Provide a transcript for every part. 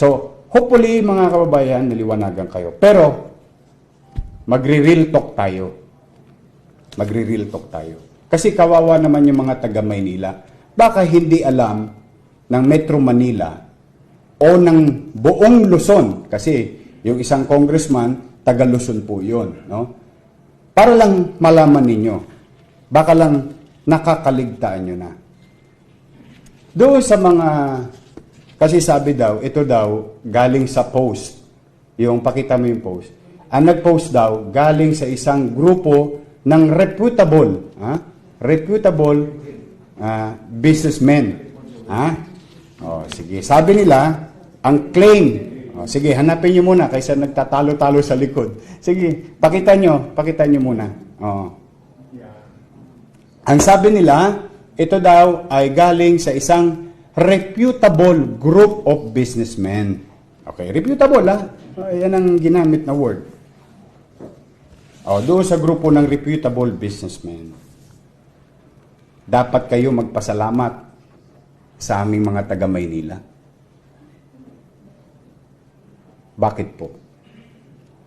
So, hopefully mga kababayan, naliwanagan kayo. Pero, magre-real talk tayo. Magre-real talk tayo. Kasi kawawa naman yung mga taga Maynila. Baka hindi alam ng Metro Manila o ng buong Luzon. Kasi yung isang congressman, taga Luzon po yun. No? Para lang malaman ninyo. Baka lang nakakaligtaan nyo na. Doon sa mga, kasi sabi daw, ito daw, galing sa post. Yung, pakita mo yung post. Ang nag-post daw, galing sa isang grupo ng reputable businessmen. Sige. Sabi nila, ang claim, sige, hanapin nyo muna kaysa nagtatalo-talo sa likod. Sige, pakita nyo muna. Ang sabi nila, ito daw ay galing sa isang reputable group of businessmen. Okay, reputable yan ang ginamit na word. Doon sa grupo ng reputable businessmen. Dapat kayo magpasalamat sa aming mga taga Maynila. Bakit po?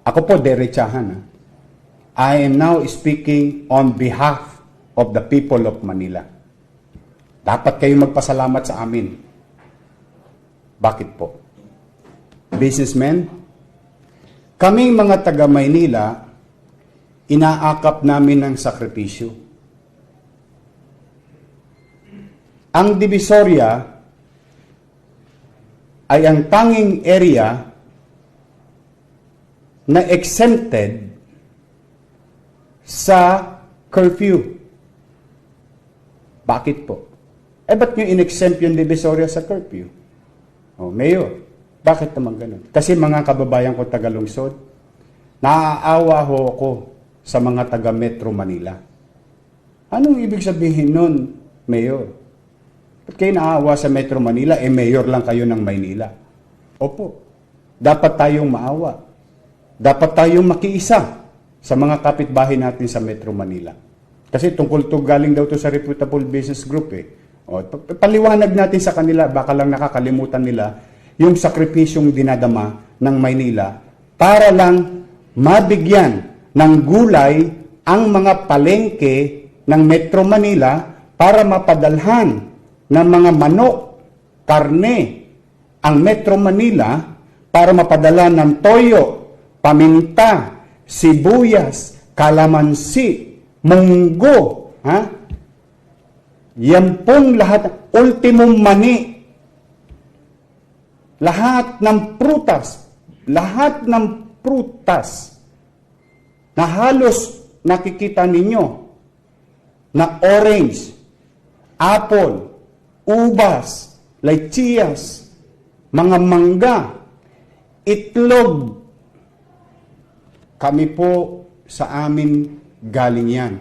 Ako po, derechahan. I am now speaking on behalf of the people of Manila. Dapat kayo magpasalamat sa amin. Bakit po? Businessmen, kaming mga taga Maynila, inaakap namin ng sakripisyo. Ang Divisoria ay ang tanging area na exempted sa curfew. Bakit po? Ba't nyo in-exempt yung Divisoria sa curfew? Mayor, bakit naman ganun? Kasi mga kababayan ko taga-lungsod, naaawa ho ako sa mga taga-Metro Manila. Anong ibig sabihin nun, Mayor? Ba't kayo naaawa sa Metro Manila? Mayor lang kayo ng Maynila. Opo. Dapat tayong maawa. Dapat tayong makiisa sa mga kapitbahay natin sa Metro Manila. Kasi tungkol to galing daw to sa reputable business group paliwanag natin sa kanila, baka lang nakakalimutan nila yung sakripisyong dinadama ng Maynila para lang mabigyan ng gulay ang mga palengke ng Metro Manila para mapadalhan ng mga manok, karne, ang Metro Manila para mapadala ng toyo, paminta, sibuyas, kalamansi, munggo, yan pong lahat, ultimong mani, lahat ng prutas na halos nakikita ninyo na orange, apple, ubas, lechiyas, mga mangga, itlog, kami po sa amin galing yan.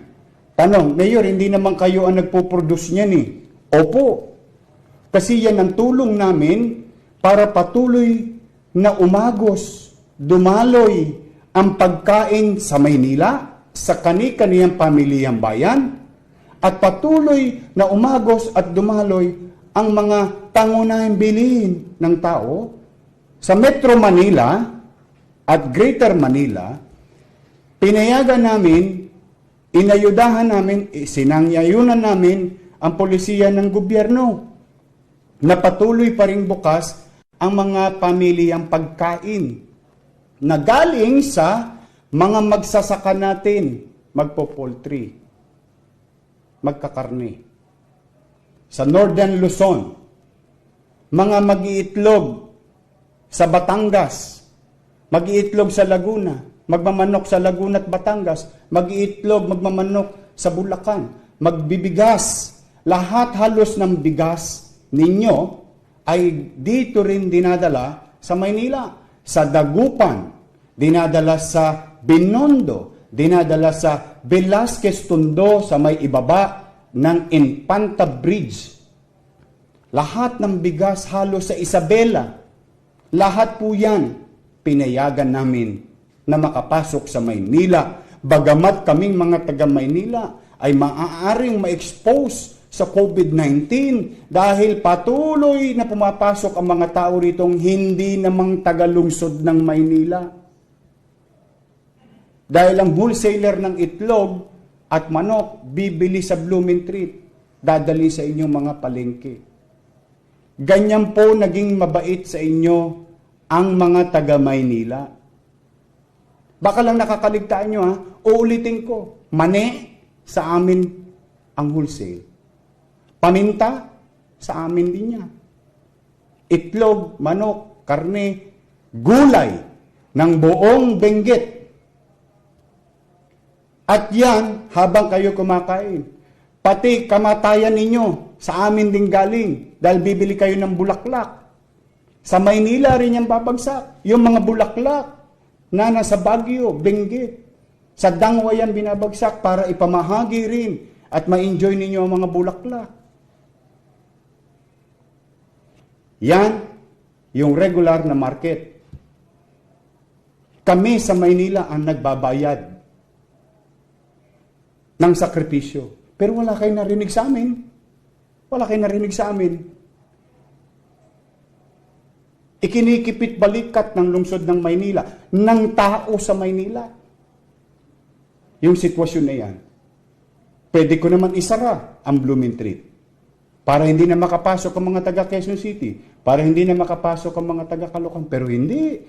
Tanong, Mayor, hindi naman kayo ang nagpo-produce niyan Opo. Kasi yan ang tulong namin para patuloy na umagos, dumaloy ang pagkain sa Maynila, sa kani-kaniyang pamilyang bayan, at patuloy na umagos at dumaloy ang mga pangunahing bilihin ng tao sa Metro Manila at Greater Manila. Pinayagan namin, inayudahan namin, sinangyayunan namin ang polisiya ng gobyerno na patuloy pa rin bukas ang mga pamilyang pagkain na galing sa mga magsasaka natin, magpo-poultry, magkakarne. Sa Northern Luzon, mga mag-iitlog sa Batangas, mag-iitlog sa Laguna, magmamanok sa Laguna at Batangas, mag-iitlog, magmamanok sa Bulacan, magbibigas. Lahat halos ng bigas ninyo ay dito rin dinadala sa Maynila. Sa Dagupan, dinadala sa Binondo, dinadala sa Velasquez Tondo sa may ibaba ng Infanta Bridge. Lahat ng bigas halos sa Isabela. Lahat po yan pinayagan namin na makapasok sa Maynila. Bagamat kaming mga taga Maynila ay maaaring ma-expose sa COVID-19 dahil patuloy na pumapasok ang mga tao ritong hindi namang tagalungsod ng Maynila. Dahil ang wholesaler ng itlog at manok bibili sa Blumentritt, dadali sa inyong mga palengke. Ganyan po naging mabait sa inyo ang mga taga Maynila. Baka lang nakakaligtaan nyo ha, uulitin ko, mani sa amin ang wholesale. Paminta sa amin din yan. Itlog, manok, karne, gulay ng buong Benguet. At yan, habang kayo kumakain, pati kamatayan ninyo, sa amin din galing, dahil bibili kayo ng bulaklak. Sa Maynila rin yung babagsak, yung mga bulaklak na nasa Baguio, Benguet, sa Dangwa yan binabagsak para ipamahagi rin at ma-enjoy ninyo ang mga bulaklak. Yan, yung regular na market. Kami sa Maynila ang nagbabayad ng sakripisyo. Pero wala kayo narinig sa amin. Wala kayo narinig sa amin. Ikinikipit balikat ng lungsod ng Maynila, ng tao sa Maynila. Yung sitwasyon na yan. Pwede ko naman isara ang Blumentritt para hindi na makapasok ang mga taga Quezon City, para hindi na makapasok ang mga taga Caloocan. Pero hindi.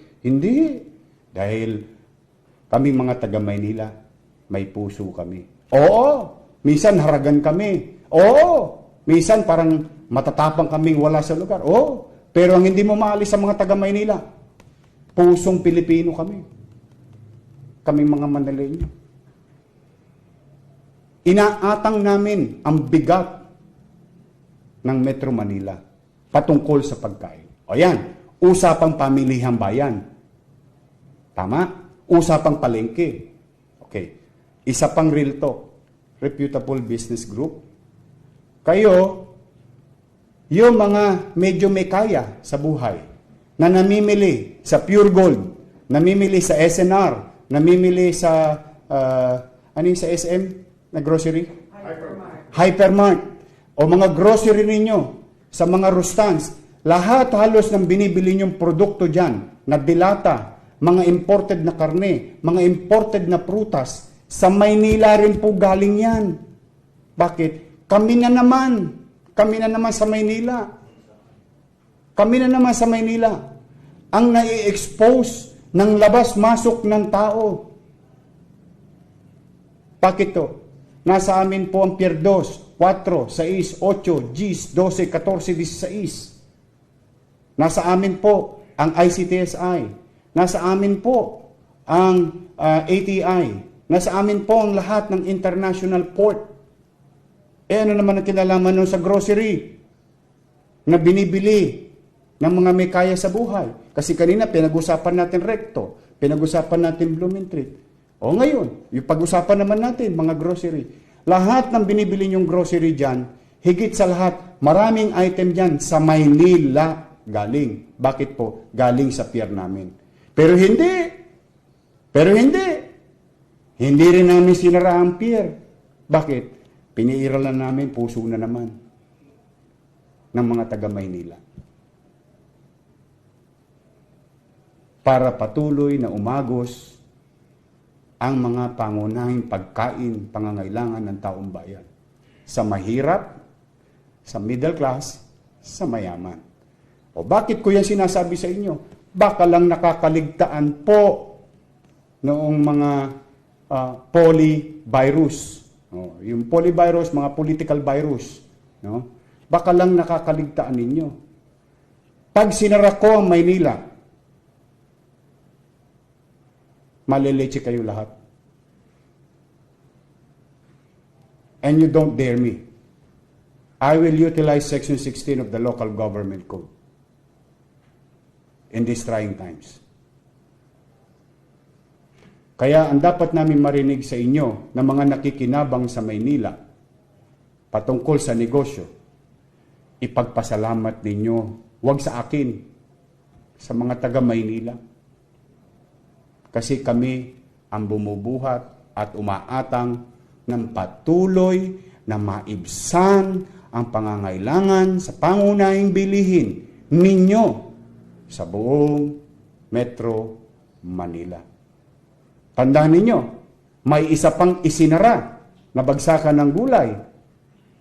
Dahil kami mga taga Maynila, may puso kami. Oo, minsan haragan kami. Oo, minsan parang matatapang kaming wala sa lugar. Oo, pero ang hindi mo maalis sa mga taga Maynila, pusong Pilipino kami. Kaming mga Manileño. Inaatang namin ang bigat ng Metro Manila patungkol sa pagkain. O yan, usapang pamilihang bayan. Tama? Usapang palengke. Okay. Isa pang real talk. Reputable business group. Kayo, yung mga medyo may kaya sa buhay, na namimili sa Pure Gold, namimili sa SNR, namimili sa, sa SM na grocery? Hypermart. O mga grocery ninyo, sa mga Rustans, lahat halos ng binibili nyong produkto dyan, na dilata, mga imported na karne, mga imported na prutas, sa Maynila rin po galing yan. Bakit? Kami na naman sa Maynila. Kami na naman sa Maynila ang nai-expose ng labas-masok ng tao. Bakit to? Nasa amin po ang Pier 2, 4, 6, 8, 10, 12, 14, 16. Nasa amin po ang ICTSI. Nasa amin po ang ATI. Nasa amin po ang lahat ng international port. Ano naman ang kinalaman nun sa grocery na binibili ng mga may kaya sa buhay? Kasi kanina pinag-usapan natin Recto, pinag-usapan natin Blumentritt. O ngayon, yung pag-usapan naman natin, mga grocery. Lahat ng binibili nyong grocery dyan, higit sa lahat, maraming item dyan sa Maynila galing. Bakit po? Galing sa pier namin. Pero hindi. Hindi rin namin sinara ang pier. Bakit? Piniiralan namin, puso na naman ng mga taga Maynila. Para patuloy na umagos ang mga pangunahing pagkain, pangangailangan ng taong bayan. Sa mahirap, sa middle class, sa mayaman. O bakit ko yan sinasabi sa inyo? Baka lang nakakaligtaan po noong mga polyvirus. Yung polyvirus, mga political virus. No? Baka lang nakakaligtaan ninyo. Pag sinara ko ang Maynila, maleleche kayo lahat. And you don't dare me. I will utilize Section 16 of the Local Government Code in these trying times. Kaya ang dapat namin marinig sa inyo na mga nakikinabang sa Maynila patungkol sa negosyo, ipagpasalamat ninyo, huwag sa akin, sa mga taga Maynila. Kasi kami ang bumubuhat at umaatang ng patuloy na maibsan ang pangangailangan sa pangunahing bilihin ninyo sa buong Metro Manila. Tandaan ninyo, may isa pang isinara na bagsakan ng gulay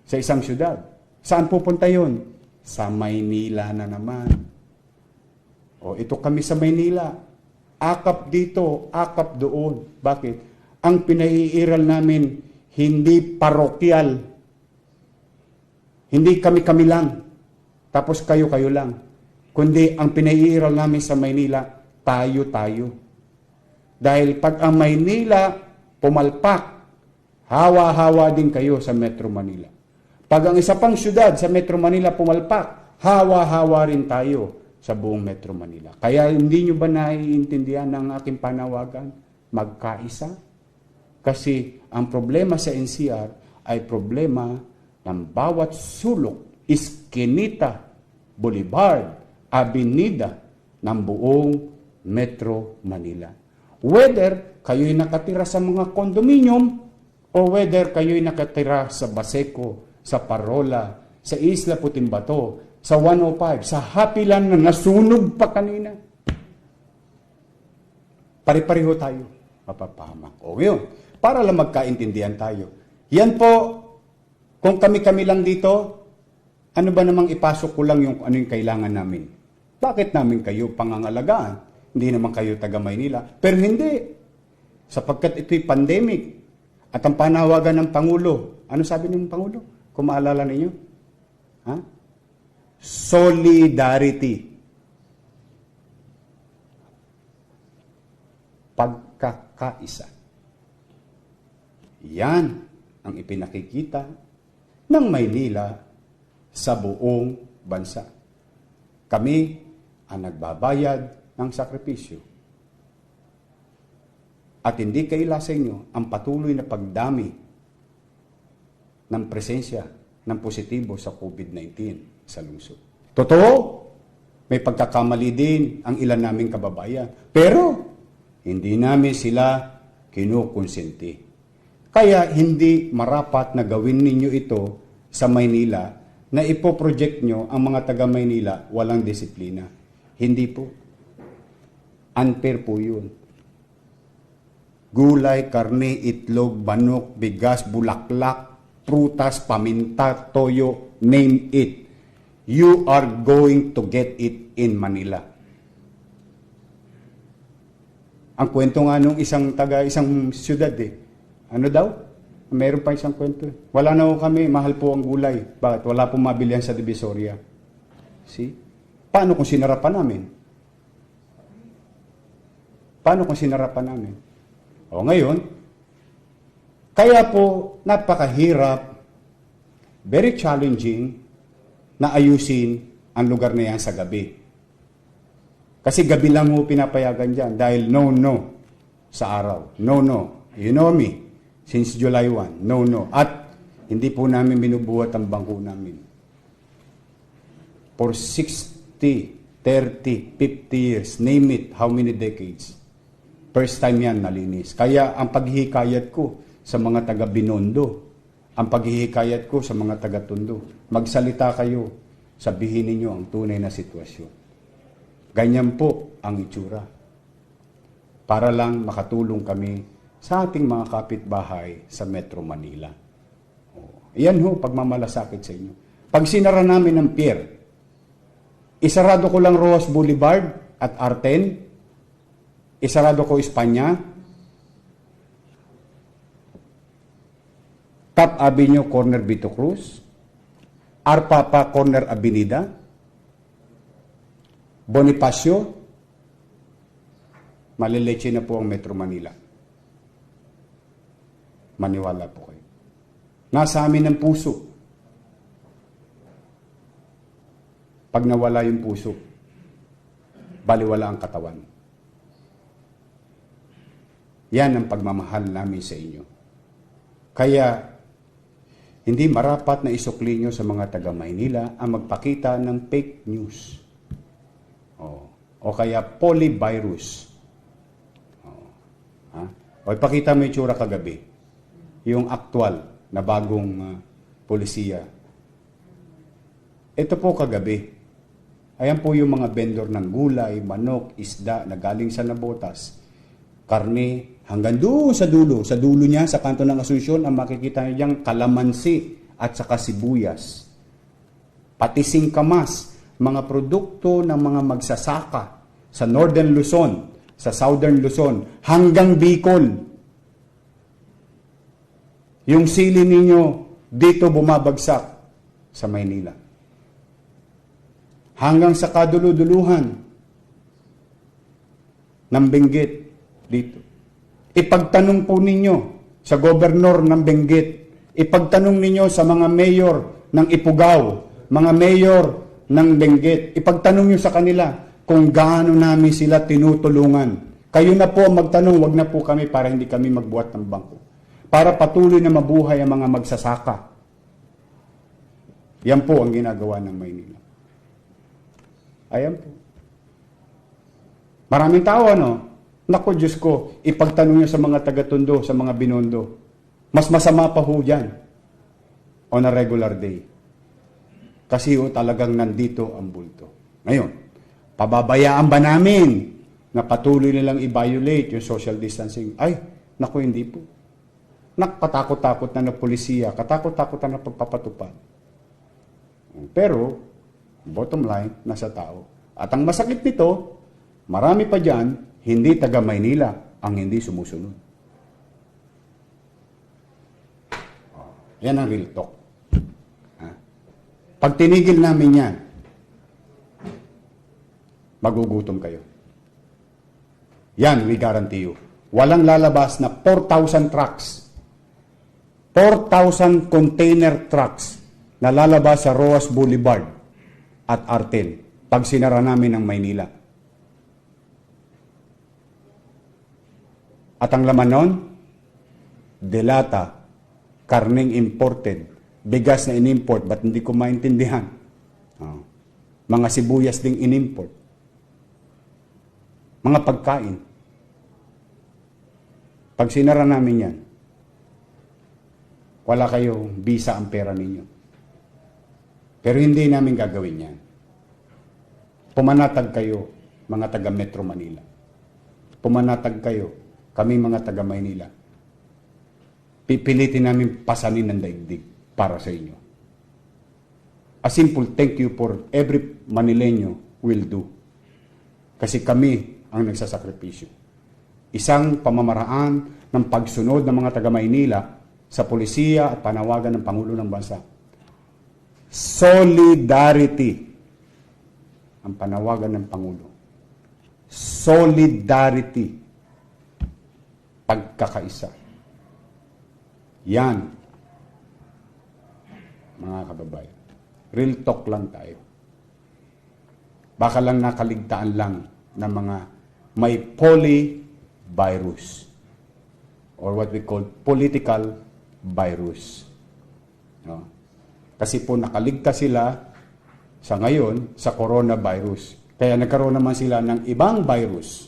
sa isang syudad. Saan pupunta yon? Sa Maynila na naman. O, ito kami sa Maynila. Akap dito, akap doon. Bakit? Ang pinaiiral namin, hindi parokyal. Hindi kami-kami lang. Tapos kayo-kayo lang. Kundi ang pinaiiral namin sa Maynila, tayo-tayo. Dahil pag ang Maynila pumalpak, hawa-hawa din kayo sa Metro Manila. Pag ang isa pang syudad sa Metro Manila pumalpak, hawa-hawa rin tayo sa buong Metro Manila. Kaya hindi nyo ba naiintindihan ng aking panawagan? Magkaisa? Kasi ang problema sa NCR ay problema ng bawat sulok, iskinita, boulevard, avenida ng buong Metro Manila. Whether kayo'y nakatira sa mga condominium o whether kayo'y nakatira sa Baseco, sa Parola, sa Isla Putimbato, sa 105, sa Hapilan na nasunog pa kanina. Pari-pareho tayo. Mapapahamak. O yun, para lang magkaintindihan tayo. Yan po, kung kami-kami lang dito, ano ba namang ipasok ko lang yung ano yung kailangan namin? Bakit namin kayo pangangalagaan? Hindi naman kayo taga Maynila. Pero hindi. Sapagkat ito'y pandemic. At ang panawagan ng Pangulo, ano sabi ng Pangulo? Kung maalala ninyo? Ha? Solidarity. Pagkakaisa. Yan ang ipinakikita ng Maynila sa buong bansa. Kami ang nagbabayad ng sakripisyo. At hindi kaila sa inyo ang patuloy na pagdami ng presensya ng positibo sa COVID-19 sa lungsod. Totoo, may pagkakamali din ang ilan naming kababayan. Pero, hindi namin sila kinukonsenti. Kaya, hindi marapat na gawin ninyo ito sa Maynila na ipoproject nyo ang mga taga Maynila walang disiplina. Hindi po. Unfair po yun. Gulay, karne, itlog, banok, bigas, bulaklak, prutas, paminta, toyo, name it. You are going to get it in Manila. Ang kwento nga nung isang syudad ano daw? Mayroon pa isang kwento. Wala na ho kami, mahal po ang gulay. Bakit? Wala pong mabilihan sa Divisoria. See? Paano kung sinarapan namin? Paano kung sinarapan namin? O ngayon, kaya po napakahirap, very challenging na ayusin ang lugar na yan sa gabi. Kasi gabi lang mo pinapayagan dyan dahil no sa araw. No. You know me. Since July 1. No. At hindi po namin binubuhat ang bangko namin. For 60, 30, 50 years, name it, how many decades. First time yan nalinis. Kaya ang paghihikayat ko sa mga taga Binondo, ang paghihikayat ko sa mga taga Tondo, magsalita kayo, sabihin ninyo ang tunay na sitwasyon. Ganyan po ang itsura. Para lang makatulong kami sa ating mga kapitbahay sa Metro Manila. Yan ho, pagmamalasakit sa inyo. Pag sinara namin ng pier, isarado ko lang Rojas Boulevard at Arten, isarado ko Espanya, Top Avenue, Corner Vito Cruz, Arpapa, Corner Avenida, Bonifacio, maliletse na po ang Metro Manila. Maniwala po kayo. Nasa amin ang puso. Pag nawala yung puso, baliwala ang katawan. Yan ang pagmamahal namin sa inyo. Kaya, hindi marapat na isukli nyo sa mga taga Maynila ang magpakita ng fake news. O kaya polyvirus. O ipakita mo yung tsura kagabi. Yung actual na bagong polisiya. Ito po kagabi. Ayan po yung mga vendor ng gulay, manok, isda na galing sa Nabotas. Karne, hanggang doon sa dulo niya, sa kanto ng Asunsyon, ang makikita niyo diyang kalamansi at saka sibuyas. Pati singkamas, mga produkto ng mga magsasaka sa Northern Luzon, sa Southern Luzon, hanggang Bicol. Yung sili ninyo, dito bumabagsak sa Maynila. Hanggang sa kaduluduluhan ng Benguet dito. Ipagtanong po ninyo sa gobernador ng Benguet, ipagtanong ninyo sa mga mayor ng Ifugao, mga mayor ng Benguet, ipagtanong nyo sa kanila kung gaano namin sila tinutulungan. Kayo na po magtanong, wag na po kami para hindi kami magbuhat ng bangko. Para patuloy na mabuhay ang mga magsasaka. Yan po ang ginagawa ng Maynila. Ayan po. Maraming tao, Naku, Diyos ko, ipagtanong nyo sa mga taga-Tondo, sa mga Binondo. Mas masama pa ho dyan on a regular day. Kasi talagang nandito ang bulto. Ngayon, pababayaan ba namin na patuloy nilang i-violate yung social distancing? Ay, naku, hindi po. Katakot-takot na polisiya, katakot-takot na pagpapatupad. Pero, bottom line, nasa tao. At ang masakit nito, marami pa dyan, hindi taga Maynila ang hindi sumusunod. Yan ang real talk. Pag tinigil namin yan, magugutom kayo. Yan, we guarantee you. Walang lalabas na 4,000 trucks. 4,000 container trucks na lalabas sa Roas Boulevard at Artel pag sinara namin ang Maynila. At ang laman nun, delata, karneng imported, bigas na inimport, ba't hindi ko maintindihan? Mga sibuyas ding inimport. Mga pagkain. Pag sinara namin yan, wala kayong visa ang pera ninyo. Pero hindi namin gagawin yan. Pumanatag kayo, mga taga Metro Manila. Pumanatag kayo, kami mga taga Maynila. Pipilitin namin pasanin ng daigdig para sa inyo. A simple thank you for every Manileño will do. Kasi kami ang nagsasakripisyo. Isang pamamaraan ng pagsunod ng mga taga Maynila sa polisiya at panawagan ng Pangulo ng Bansa. Solidarity ang panawagan ng Pangulo. Solidarity. Pagkakaisa. Yan, mga kababayan. Real talk lang tayo. Baka lang nakaligtaan lang ng mga may polyvirus or what we call political virus. No? Kasi po nakaligtas sila sa ngayon sa coronavirus. Kaya nagkaroon naman sila ng ibang virus.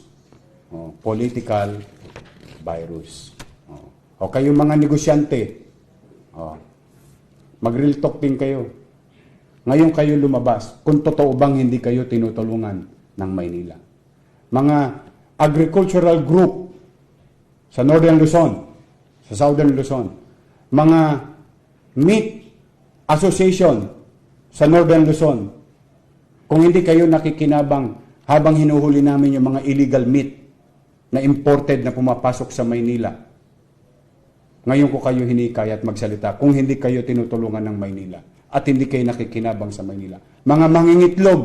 Political virus. O kayong mga negosyante, mag-real talk din kayo. Ngayon kayo lumabas, kung totoo bang hindi kayo tinutulungan ng Maynila. Mga agricultural group sa Northern Luzon, sa Southern Luzon, mga meat association sa Northern Luzon, kung hindi kayo nakikinabang habang hinuhuli namin yung mga illegal meat na imported na pumapasok sa Maynila, ngayon ko kayo hinikaya at magsalita kung hindi kayo tinutulungan ng Maynila at hindi kayo nakikinabang sa Maynila. Mga mangingitlog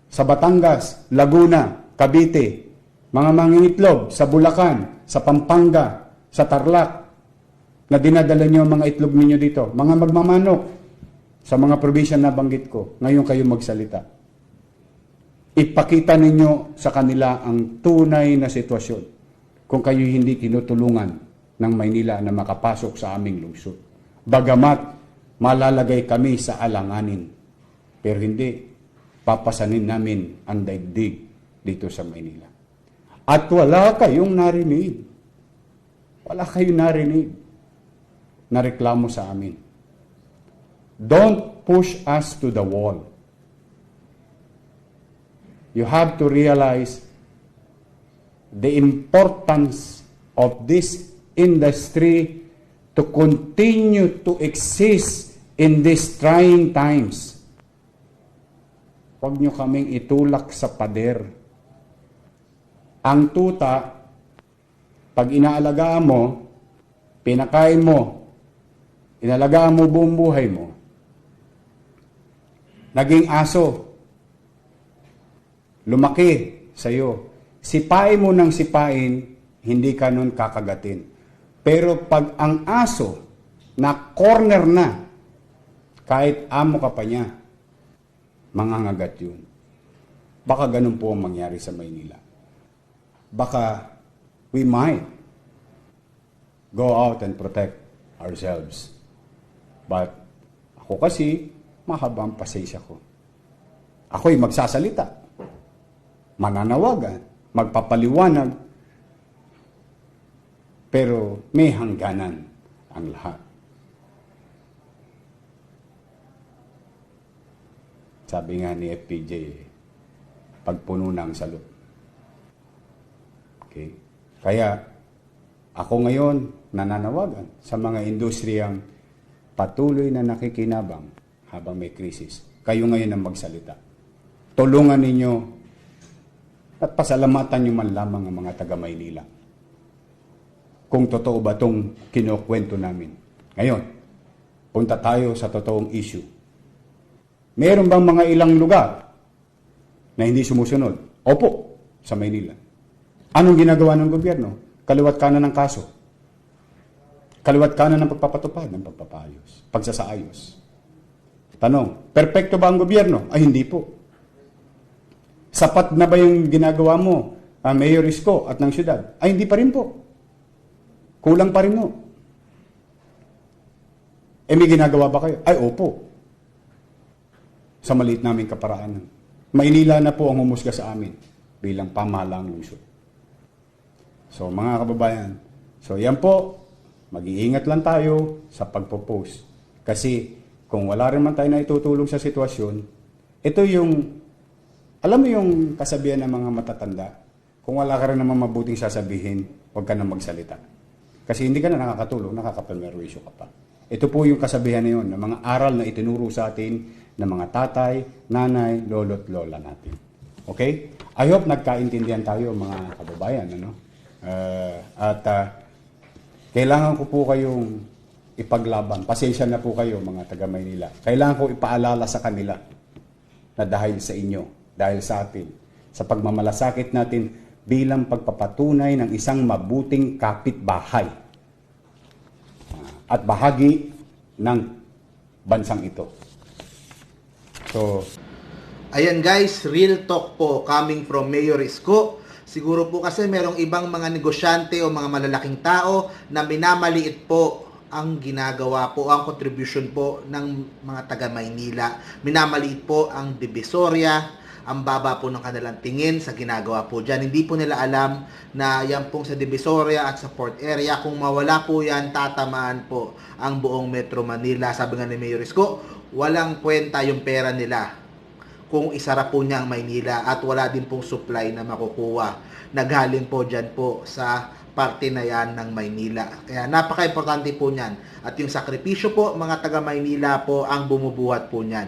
sa Batangas, Laguna, Cavite, mga mangingitlog sa Bulacan, sa Pampanga, sa Tarlac, na dinadala nyo mga itlog ninyo dito. Mga magmamanok sa mga probinsya na banggit ko, ngayon kayo magsalita. Ipakita ninyo sa kanila ang tunay na sitwasyon kung kayo hindi tinutulungan ng Maynila na makapasok sa aming lungsod. Bagamat malalagay kami sa alanganin, pero hindi, papasanin namin ang daigdig dito sa Maynila. At wala kayong narinig. Wala kayong narinig. na reklamo sa amin. Don't push us to the wall. You have to realize the importance of this industry to continue to exist in these trying times. Huwag nyo kaming itulak sa pader. Ang tuta, pag inaalagaan mo, pinakain mo, inalagaan mo buong buhay mo, naging aso, lumaki sa'yo. Sipain mo ng sipain, hindi ka nun kakagatin. Pero pag ang aso na corner na, kahit amo ka pa niya, mangangagat yun. Baka ganun po ang mangyari sa Maynila. Baka we might go out and protect ourselves. But ako kasi, mahaba ang pasensya ko. Ako'y magsasalita, mananawagan, magpapaliwanag, pero may hangganan ang lahat. Sabi nga ni FPJ, pagpuno ng salot. Okay? Kaya, ako ngayon nananawagan sa mga industriyang patuloy na nakikinabang habang may krisis. Kayo ngayon ang magsalita. Tulungan ninyo at pasalamatan nyo man lamang ang mga taga-Maynila. Kung totoo ba itong kinukwento namin. Ngayon, punta tayo sa totoong issue. Meron bang mga ilang lugar na hindi sumusunod? Opo, sa Maynila. Anong ginagawa ng gobyerno? Kaliwat kanan ng kaso. Kaliwat kanan ng pagpapatupad, ng pagpapayos, pagsasaayos. Tanong, perpekto ba ang gobyerno? Ay, hindi po. Sapat na ba yung ginagawa mo, Mayor Isko at ng syudad? Ay, hindi pa rin po. Kulang pa rin mo. Eh, may ginagawa ba kayo? Ay, opo. Sa maliit naming kaparaanan. Maynila na po ang humusga sa amin bilang pamahalaang lungsod. So, mga kababayan, so yan po, mag-iingat lang tayo sa pagpo-post. Kasi, kung wala rin man tayo na itutulong sa sitwasyon, ito yung, alam mo yung kasabihan ng mga matatanda, kung wala ka rin naman mabuting sasabihin, huwag ka na magsalita. Kasi hindi ka na nakakatulong, nakakapalmerwisyo ka pa. Ito po yung kasabihan na yun, ng mga aral na itinuro sa atin ng mga tatay, nanay, lolo't lola natin. Okay? I hope nagkaintindihan tayo mga kababayan. Ano? Kailangan ko po kayong ipaglaban. Pasensya na po kayo mga taga-Maynila. Kailangan ko ipaalala sa kanila na dahil sa inyo, dahil sa atin, sa pagmamalasakit natin bilang pagpapatunay ng isang mabuting kapitbahay at bahagi ng bansang ito. So, ayan guys, real talk po coming from Mayor Isko. Siguro po kasi merong ibang mga negosyante o mga malalaking tao na minamaliit po ang ginagawa po, ang contribution po ng mga taga Maynila. Minamaliit po ang Divisoria, ang baba po ng kanilang tingin sa ginagawa po dyan. Hindi po nila alam na yan pong sa Divisoria at sa port area, kung mawala po yan, tatamaan po ang buong Metro Manila. Sabi nga ni Mayor Isko, walang kwenta yung pera nila kung isara po niya ang Maynila at wala din pong supply na makukuha. Naghalin po dyan po sa parte na yan ng Maynila. Kaya napaka-importante po niyan. At yung sakripisyo po, mga taga Maynila po ang bumubuhat po niyan.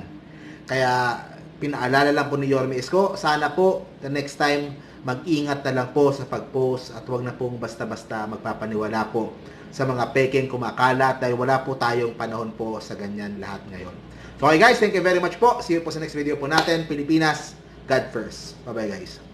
Kaya pinaalala lang po ni Yorme Isko, sana po the next time mag-ingat na lang po sa pag-post at huwag na pong basta-basta magpapaniwala po sa mga peking kumakalat dahil wala po tayong panahon po sa ganyan lahat ngayon. So okay guys, thank you very much po. See you po sa next video po natin. Pilipinas, God first. Bye bye guys.